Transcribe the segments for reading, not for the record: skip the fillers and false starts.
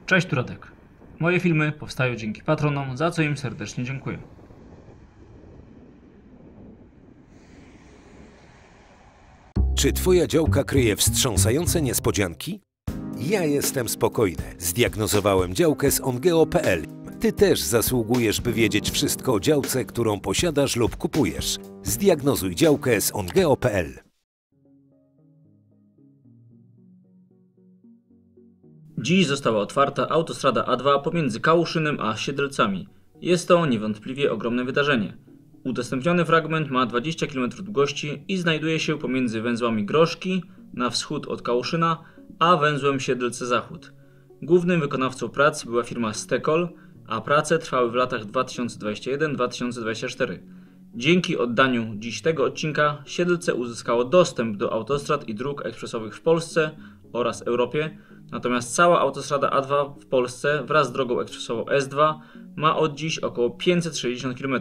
Cześć, tu Radek. Moje filmy powstają dzięki patronom, za co im serdecznie dziękuję. Czy twoja działka kryje wstrząsające niespodzianki? Ja jestem spokojny. Zdiagnozowałem działkę z ongeo.pl. Ty też zasługujesz, by wiedzieć wszystko o działce, którą posiadasz lub kupujesz. Zdiagnozuj działkę z ongeo.pl. Dziś została otwarta autostrada A2 pomiędzy Kałuszynem a Siedlcami. Jest to niewątpliwie ogromne wydarzenie. Udostępniony fragment ma 20 km długości i znajduje się pomiędzy węzłami Groszki na wschód od Kałuszyna, a węzłem Siedlce Zachód. Głównym wykonawcą prac była firma Stekol, a prace trwały w latach 2021-2024. Dzięki oddaniu dziś tego odcinka Siedlce uzyskało dostęp do autostrad i dróg ekspresowych w Polsce oraz Europie, natomiast cała autostrada A2 w Polsce wraz z drogą ekspresową S2 ma od dziś około 560 km.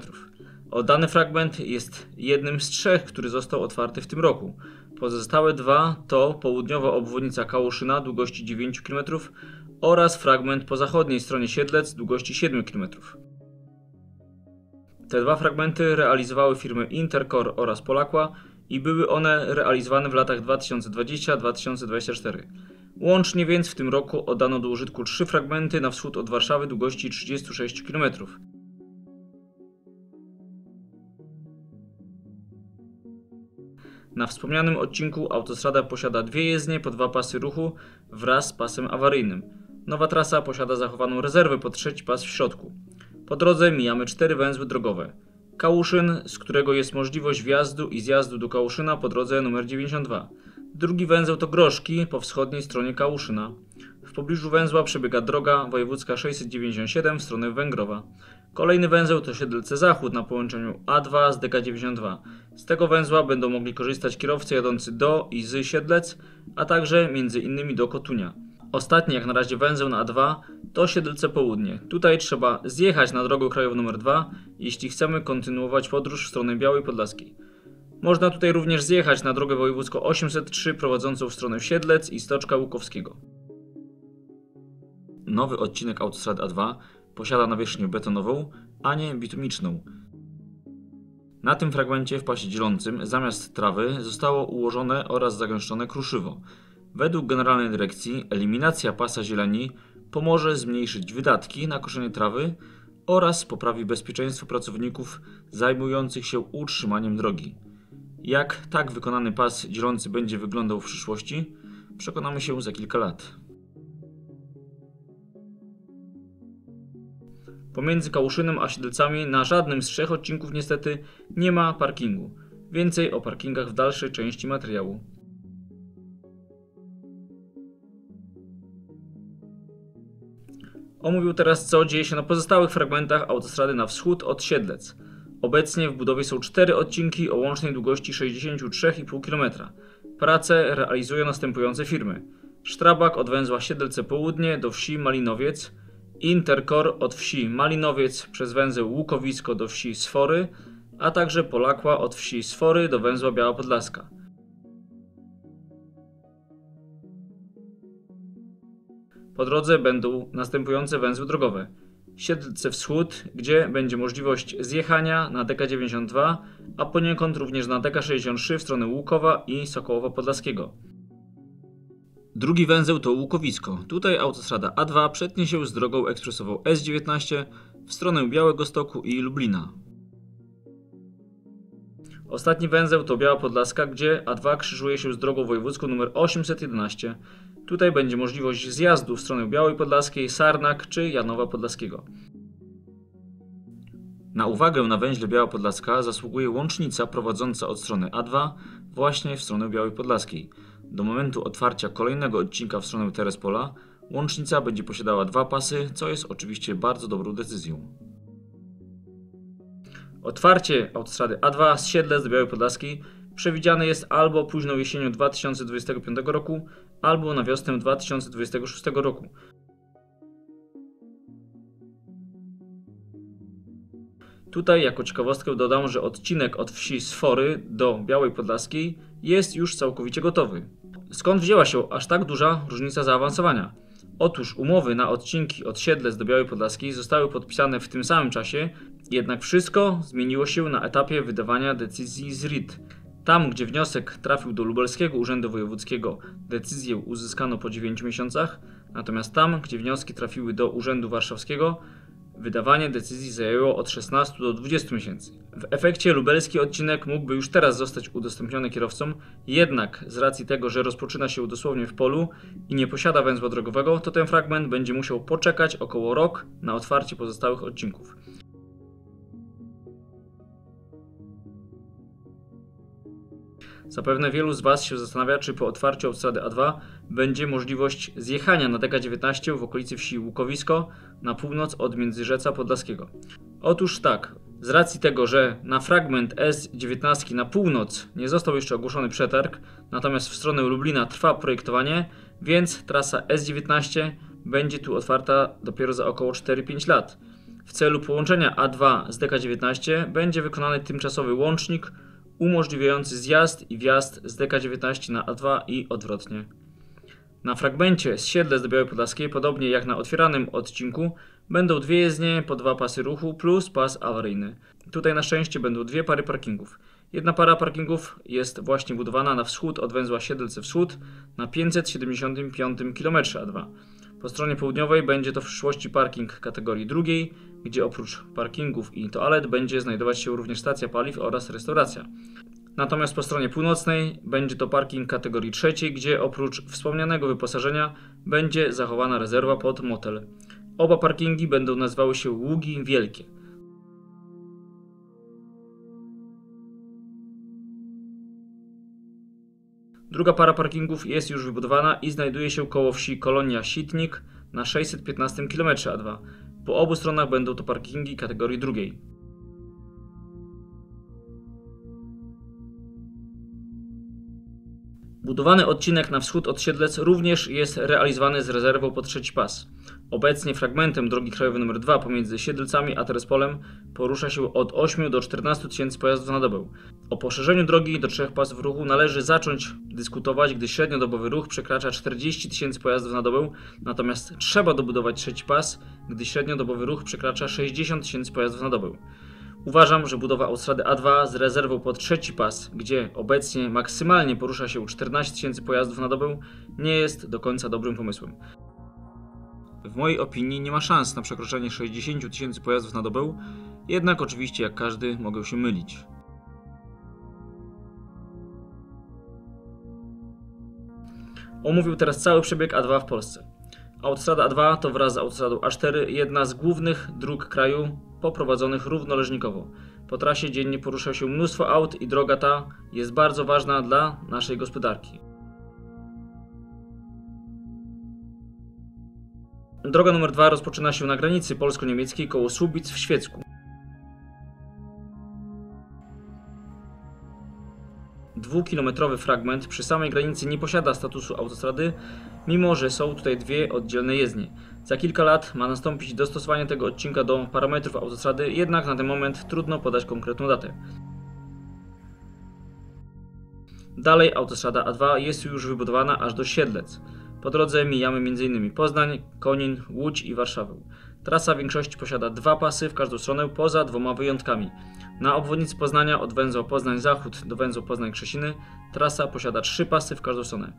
Oddany fragment jest jednym z trzech, który został otwarty w tym roku. Pozostałe dwa to południowa obwodnica Kałuszyna długości 9 km oraz fragment po zachodniej stronie Siedlec długości 7 km. Te dwa fragmenty realizowały firmy Intercore oraz Polaqua i były one realizowane w latach 2020-2024. Łącznie więc w tym roku oddano do użytku 3 fragmenty na wschód od Warszawy długości 36 km. Na wspomnianym odcinku autostrada posiada dwie jezdnie po 2 pasy ruchu wraz z pasem awaryjnym. Nowa trasa posiada zachowaną rezerwę po trzeci pas w środku. Po drodze mijamy 4 węzły drogowe. Kałuszyn, z którego jest możliwość wjazdu i zjazdu do Kałuszyna po drodze nr 92. Drugi węzeł to Groszki po wschodniej stronie Kałuszyna. W pobliżu węzła przebiega droga wojewódzka 697 w stronę Węgrowa. Kolejny węzeł to Siedlce Zachód na połączeniu A2 z DK92. Z tego węzła będą mogli korzystać kierowcy jadący do i z Siedlec, a także m.in. do Kotunia. Ostatni jak na razie węzeł na A2 to Siedlce Południe. Tutaj trzeba zjechać na drogę krajową nr 2, jeśli chcemy kontynuować podróż w stronę Białej Podlaskiej. Można tutaj również zjechać na drogę wojewódzką 803 prowadzącą w stronę Siedlec i Stoczka Łukowskiego. Nowy odcinek autostrady A2 posiada nawierzchnię betonową, a nie bitumiczną. Na tym fragmencie w pasie dzielącym zamiast trawy zostało ułożone oraz zagęszczone kruszywo. Według Generalnej Dyrekcji eliminacja pasa zieleni pomoże zmniejszyć wydatki na koszenie trawy oraz poprawi bezpieczeństwo pracowników zajmujących się utrzymaniem drogi. Jak tak wykonany pas dzielący będzie wyglądał w przyszłości, przekonamy się za kilka lat. Pomiędzy Kałuszynem a Siedlcami na żadnym z trzech odcinków niestety nie ma parkingu. Więcej o parkingach w dalszej części materiału. Omówił teraz, co dzieje się na pozostałych fragmentach autostrady na wschód od Siedlec. Obecnie w budowie są 4 odcinki o łącznej długości 63,5 km. Prace realizują następujące firmy: Strabag od węzła Siedlce Południe do wsi Malinowiec, Intercore od wsi Malinowiec przez węzeł Łukowisko do wsi Sfory, a także Polaqua od wsi Sfory do węzła Biała Podlaska. Po drodze będą następujące węzły drogowe: Siedlce Wschód, gdzie będzie możliwość zjechania na DK92, a poniekąd również na DK63 w stronę Łukowa i Sokołowa Podlaskiego. Drugi węzeł to Łukowisko. Tutaj autostrada A2 przetnie się z drogą ekspresową S19 w stronę Białegostoku i Lublina. Ostatni węzeł to Biała Podlaska, gdzie A2 krzyżuje się z drogą wojewódzką nr 811. Tutaj będzie możliwość zjazdu w stronę Białej Podlaskiej, Sarnak czy Janowa Podlaskiego. Na uwagę na węźle Biała Podlaska zasługuje łącznica prowadząca od strony A2 właśnie w stronę Białej Podlaskiej. Do momentu otwarcia kolejnego odcinka w stronę Terespola łącznica będzie posiadała 2 pasy, co jest oczywiście bardzo dobrą decyzją. Otwarcie autostrady A2 z Siedlec do Białej Podlaskiej przewidziane jest albo późną jesienią 2025 roku, albo na wiosnę 2026 roku. Tutaj jako ciekawostkę dodam, że odcinek od wsi Sfory do Białej Podlaskiej jest już całkowicie gotowy. Skąd wzięła się aż tak duża różnica zaawansowania? Otóż umowy na odcinki od Siedlec do Białej Podlaskiej zostały podpisane w tym samym czasie, jednak wszystko zmieniło się na etapie wydawania decyzji z RIT. Tam, gdzie wniosek trafił do Lubelskiego Urzędu Wojewódzkiego, decyzję uzyskano po 9 miesiącach, natomiast tam, gdzie wnioski trafiły do Urzędu Warszawskiego, wydawanie decyzji zajęło od 16 do 20 miesięcy. W efekcie lubelski odcinek mógłby już teraz zostać udostępniony kierowcom, jednak z racji tego, że rozpoczyna się dosłownie w polu i nie posiada węzła drogowego, to ten fragment będzie musiał poczekać około rok na otwarcie pozostałych odcinków. Zapewne wielu z Was się zastanawia, czy po otwarciu autostrady A2 będzie możliwość zjechania na DK19 w okolicy wsi Łukowisko na północ od Międzyrzeca Podlaskiego. Otóż tak, z racji tego, że na fragment S19 na północ nie został jeszcze ogłoszony przetarg, natomiast w stronę Lublina trwa projektowanie, więc trasa S19 będzie tu otwarta dopiero za około 4-5 lat. W celu połączenia A2 z DK19 będzie wykonany tymczasowy łącznik umożliwiający zjazd i wjazd z DK19 na A2 i odwrotnie. Na fragmencie z Siedlec do Białej Podlaskiej, podobnie jak na otwieranym odcinku, będą dwie jezdnie po 2 pasy ruchu plus pas awaryjny. Tutaj na szczęście będą dwie pary parkingów. Jedna para parkingów jest właśnie budowana na wschód od węzła Siedlce Wschód na 575 km A2. Po stronie południowej będzie to w przyszłości parking kategorii drugiej, gdzie oprócz parkingów i toalet będzie znajdować się również stacja paliw oraz restauracja. Natomiast po stronie północnej będzie to parking kategorii trzeciej, gdzie oprócz wspomnianego wyposażenia będzie zachowana rezerwa pod motel. Oba parkingi będą nazywały się Ługi Wielkie. Druga para parkingów jest już wybudowana i znajduje się koło wsi Kolonia Sitnik na 615 km A2. Po obu stronach będą to parkingi kategorii drugiej. Budowany odcinek na wschód od Siedlec również jest realizowany z rezerwą pod trzeci pas. Obecnie fragmentem drogi krajowej nr 2 pomiędzy Siedlcami a Terespolem porusza się od 8 do 14 tysięcy pojazdów na dobę. O poszerzeniu drogi do 3 pasów ruchu należy zacząć dyskutować, gdy średniodobowy ruch przekracza 40 tysięcy pojazdów na dobę, natomiast trzeba dobudować trzeci pas, gdy średniodobowy ruch przekracza 60 tysięcy pojazdów na dobę. Uważam, że budowa autostrady A2 z rezerwą pod trzeci pas, gdzie obecnie maksymalnie porusza się 14 tysięcy pojazdów na dobę, nie jest do końca dobrym pomysłem. W mojej opinii nie ma szans na przekroczenie 60 tysięcy pojazdów na dobę, jednak oczywiście jak każdy mogę się mylić. Omówił teraz cały przebieg A2 w Polsce. Autostrada A2 to wraz z autostradą A4 jedna z głównych dróg kraju poprowadzonych równoleżnikowo. Po trasie dziennie porusza się mnóstwo aut i droga ta jest bardzo ważna dla naszej gospodarki. Droga nr 2 rozpoczyna się na granicy polsko-niemieckiej koło Słubic w Świecku. Dwukilometrowy fragment przy samej granicy nie posiada statusu autostrady, mimo że są tutaj dwie oddzielne jezdnie. Za kilka lat ma nastąpić dostosowanie tego odcinka do parametrów autostrady, jednak na ten moment trudno podać konkretną datę. Dalej autostrada A2 jest już wybudowana aż do Siedlec. Po drodze mijamy m.in. Poznań, Konin, Łódź i Warszawę. Trasa w większości posiada 2 pasy w każdą stronę, poza 2 wyjątkami. Na obwodnicy Poznania od węzła Poznań Zachód do węzła Poznań Krzesiny trasa posiada 3 pasy w każdą stronę.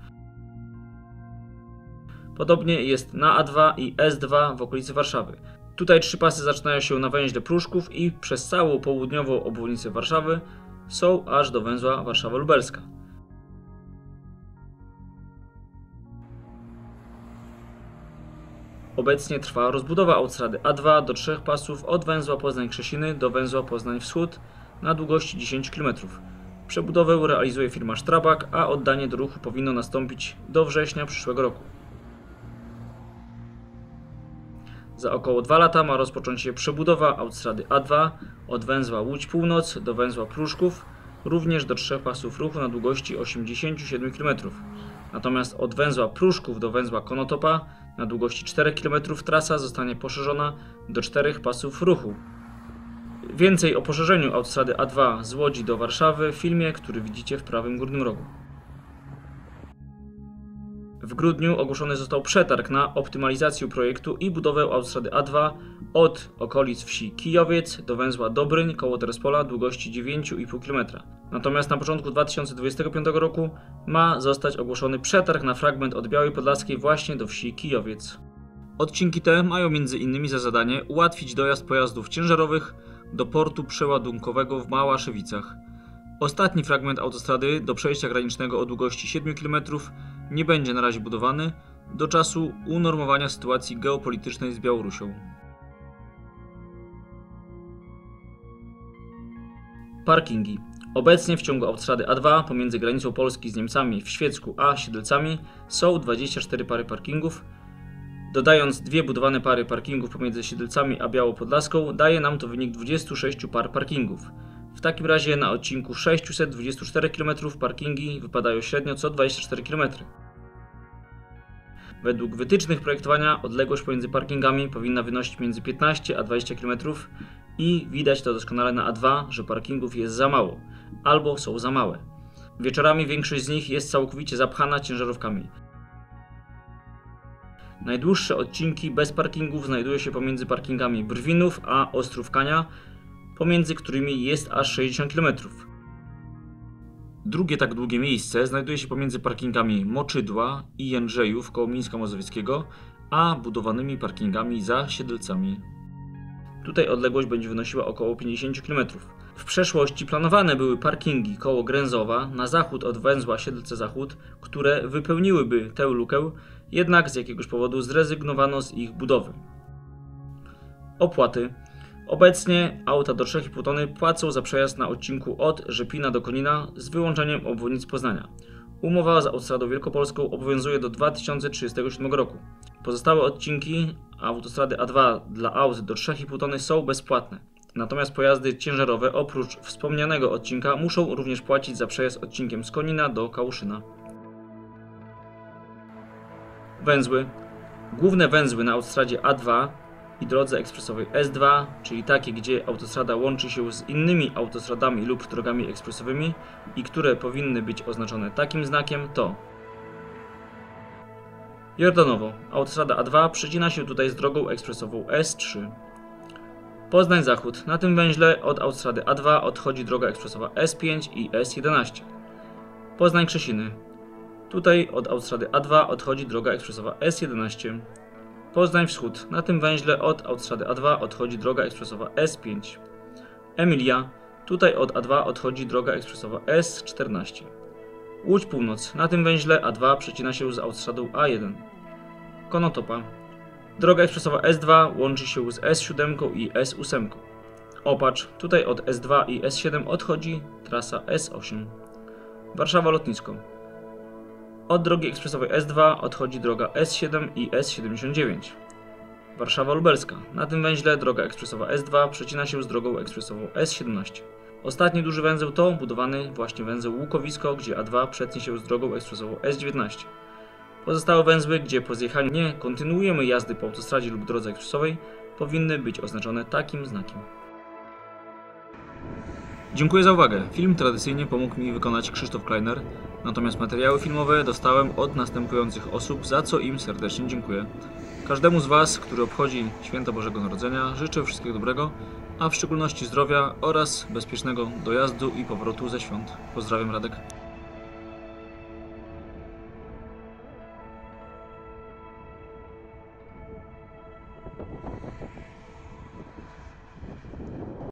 Podobnie jest na A2 i S2 w okolicy Warszawy. Tutaj 3 pasy zaczynają się na węźle Pruszków i przez całą południową obwodnicę Warszawy są aż do węzła Warszawa Lubelska. Obecnie trwa rozbudowa autostrady A2 do 3 pasów od węzła Poznań Krzesiny do węzła Poznań Wschód na długości 10 km. Przebudowę realizuje firma Strabag, a oddanie do ruchu powinno nastąpić do września przyszłego roku. Za około 2 lata ma rozpocząć się przebudowa autostrady A2 od węzła Łódź Północ do węzła Pruszków, również do 3 pasów ruchu na długości 87 km. Natomiast od węzła Pruszków do węzła Konotopa na długości 4 km trasa zostanie poszerzona do 4 pasów ruchu. Więcej o poszerzeniu autostrady A2 z Łodzi do Warszawy w filmie, który widzicie w prawym górnym rogu. W grudniu ogłoszony został przetarg na optymalizację projektu i budowę autostrady A2 od okolic wsi Kijowiec do węzła Dobryń koło Terespola długości 9,5 km. Natomiast na początku 2025 roku ma zostać ogłoszony przetarg na fragment od Białej Podlaskiej właśnie do wsi Kijowiec. Odcinki te mają m.in. za zadanie ułatwić dojazd pojazdów ciężarowych do portu przeładunkowego w Małaszewicach. Ostatni fragment autostrady do przejścia granicznego o długości 7 km nie będzie na razie budowany do czasu unormowania sytuacji geopolitycznej z Białorusią. Parkingi. Obecnie w ciągu autostrady A2 pomiędzy granicą Polski z Niemcami w Świecku a Siedlcami są 24 pary parkingów. Dodając dwie budowane pary parkingów pomiędzy Siedlcami a Białą Podlaską daje nam to wynik 26 par parkingów. W takim razie na odcinku 624 km parkingi wypadają średnio co 24 km. Według wytycznych projektowania odległość pomiędzy parkingami powinna wynosić między 15 a 20 km i widać to doskonale na A2, że parkingów jest za mało albo są za małe. Wieczorami większość z nich jest całkowicie zapchana ciężarówkami. Najdłuższe odcinki bez parkingów znajdują się pomiędzy parkingami Brwinów a Ostrówkania, pomiędzy którymi jest aż 60 km. Drugie tak długie miejsce znajduje się pomiędzy parkingami Moczydła i Jędrzejów koło Mińska Mazowieckiego, a budowanymi parkingami za Siedlcami. Tutaj odległość będzie wynosiła około 50 km. W przeszłości planowane były parkingi koło Gręzowa na zachód od węzła Siedlce Zachód, które wypełniłyby tę lukę, jednak z jakiegoś powodu zrezygnowano z ich budowy. Opłaty. Obecnie auta do 3,5 tony płacą za przejazd na odcinku od Rzepina do Konina z wyłączeniem obwodnic Poznania. Umowa z autostradą wielkopolską obowiązuje do 2037 roku. Pozostałe odcinki autostrady A2 dla aut do 3,5 tony są bezpłatne. Natomiast pojazdy ciężarowe oprócz wspomnianego odcinka muszą również płacić za przejazd odcinkiem z Konina do Kałuszyna. Węzły. Główne węzły na autostradzie A2 i drodze ekspresowej S2, czyli takie, gdzie autostrada łączy się z innymi autostradami lub drogami ekspresowymi i które powinny być oznaczone takim znakiem, to Jordanowo. Autostrada A2 przecina się tutaj z drogą ekspresową S3. Poznań Zachód. Na tym węźle od autostrady A2 odchodzi droga ekspresowa S5 i S11. Poznań Krzesiny. Tutaj od autostrady A2 odchodzi droga ekspresowa S11. Poznań Wschód. Na tym węźle od autostrady A2 odchodzi droga ekspresowa S5. Emilia. Tutaj od A2 odchodzi droga ekspresowa S14. Łódź Północ. Na tym węźle A2 przecina się z autostradą A1. Konotopa. Droga ekspresowa S2 łączy się z S7 i S8. Opacz. Tutaj od S2 i S7 odchodzi trasa S8. Warszawa Lotnisko. Od drogi ekspresowej S2 odchodzi droga S7 i S79. Warszawa Lubelska. Na tym węźle droga ekspresowa S2 przecina się z drogą ekspresową S17. Ostatni duży węzeł to budowany właśnie węzeł Łukowisko, gdzie A2 przetnie się z drogą ekspresową S19. Pozostałe węzły, gdzie po zjechaniu nie kontynuujemy jazdy po autostradzie lub drodze ekspresowej, powinny być oznaczone takim znakiem. Dziękuję za uwagę. Film tradycyjnie pomógł mi wykonać Krzysztof Kleiner, natomiast materiały filmowe dostałem od następujących osób, za co im serdecznie dziękuję. Każdemu z Was, który obchodzi Święto Bożego Narodzenia, życzę wszystkiego dobrego, a w szczególności zdrowia oraz bezpiecznego dojazdu i powrotu ze świąt. Pozdrawiam, Radek.